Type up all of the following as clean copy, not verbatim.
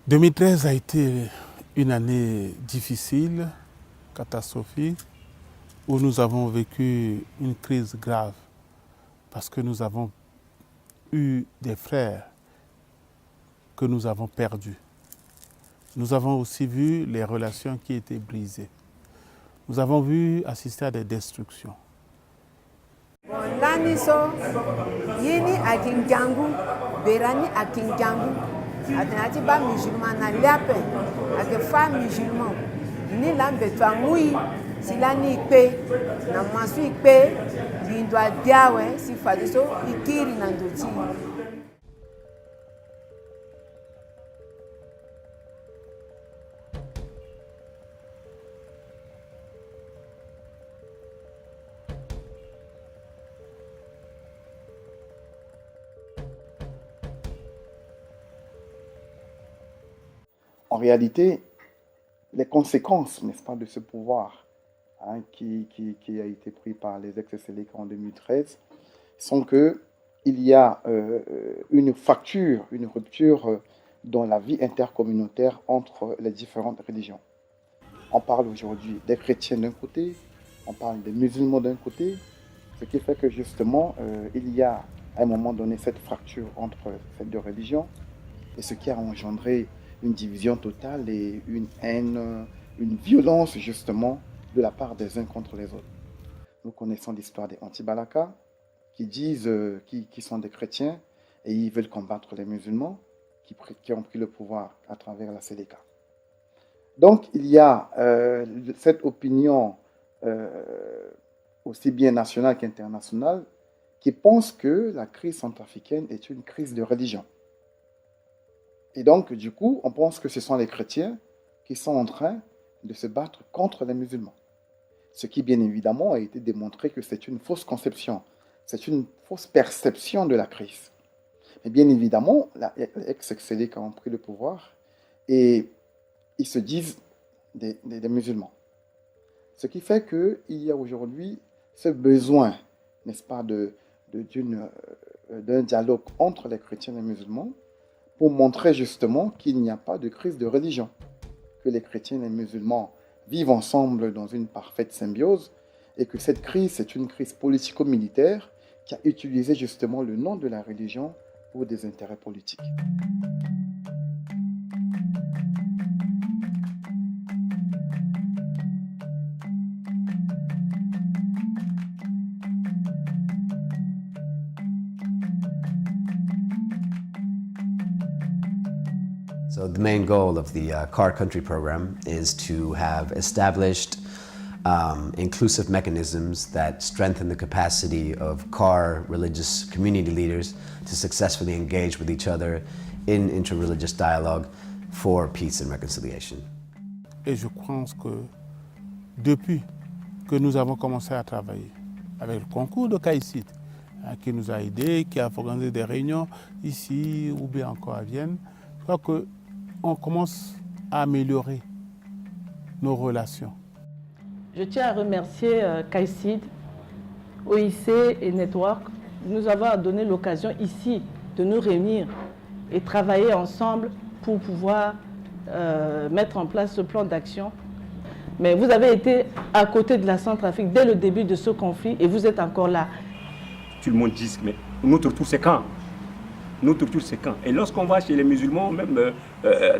2013 a été une année difficile, catastrophique, où nous avons vécu une crise grave parce que nous avons eu des frères que nous avons perdus. Nous avons aussi vu les relations qui étaient brisées. Nous avons vu assister à des destructions. Laniso, yini akinjangu, berani akinjangu, atenati ba musulman na liape, ake fa musulman, ni lambe twa mui, silani ikpe, na masu ikpe, lindwa diawe, si fadiso, ikiri na ndoti. En réalité, les conséquences, n'est-ce pas, de ce pouvoir qui a été pris par les ex-Séléka en 2013 sont qu'il y a une fracture, une rupture dans la vie intercommunautaire entre les différentes religions. On parle aujourd'hui des chrétiens d'un côté, on parle des musulmans d'un côté, ce qui fait que justement, il y a à un moment donné cette fracture entre ces deux religions, et ce qui a engendré une division totale et une haine, une violence justement de la part des uns contre les autres. Nous connaissons l'histoire des anti-Balaka qui disent qu'ils sont des chrétiens et ils veulent combattre les musulmans qui ont pris le pouvoir à travers la Séléka. Donc il y a cette opinion aussi bien nationale qu'internationale qui pense que la crise centrafricaine est une crise de religion. Et donc, du coup, on pense que ce sont les chrétiens qui sont en train de se battre contre les musulmans. Ce qui, bien évidemment, a été démontré que c'est une fausse conception, c'est une fausse perception de la crise. Mais bien évidemment, les ex-Séléka ont pris le pouvoir et ils se disent des musulmans. Ce qui fait qu'il y a aujourd'hui ce besoin, n'est-ce pas, d'un dialogue entre les chrétiens et les musulmans, pour montrer justement qu'il n'y a pas de crise de religion, que les chrétiens et les musulmans vivent ensemble dans une parfaite symbiose et que cette crise, c'est une crise politico-militaire qui a utilisé justement le nom de la religion pour des intérêts politiques. So the main goal of the CAR Country program is to have established inclusive mechanisms that strengthen the capacity of CAR religious community leaders to successfully engage with each other in interreligious dialogue for peace and reconciliation. Et je pense que depuis que nous avons commencé à travailler avec le concours de CAICID, qui nous a aidés, qui a organisé des réunions ici ou bien encore à Vienne, je crois que on commence à améliorer nos relations. Je tiens à remercier CAICID, OIC et Network de nous avoir donné l'occasion ici de nous réunir et travailler ensemble pour pouvoir mettre en place ce plan d'action. Mais vous avez été à côté de la Centrafrique dès le début de ce conflit et vous êtes encore là. Tout le monde dit, mais notre tour c'est quand? Notre tour c'est quand? Et lorsqu'on va chez les musulmans, même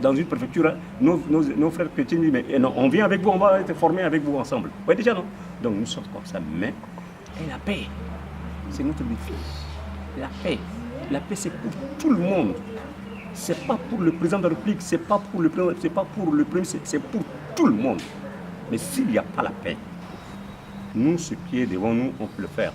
dans une préfecture, nos frères chrétiens disent, mais non, on vient avec vous, on va être formés avec vous ensemble. Oui, déjà non. Donc nous sommes comme ça. Mais et la paix, c'est notre défi. La paix c'est pour tout le monde. C'est pas pour le président de la République, c'est pas pour le président, c'est pas pour le premier, c'est pour tout le monde. Mais s'il n'y a pas la paix, nous, ce qui est devant nous, on peut le faire.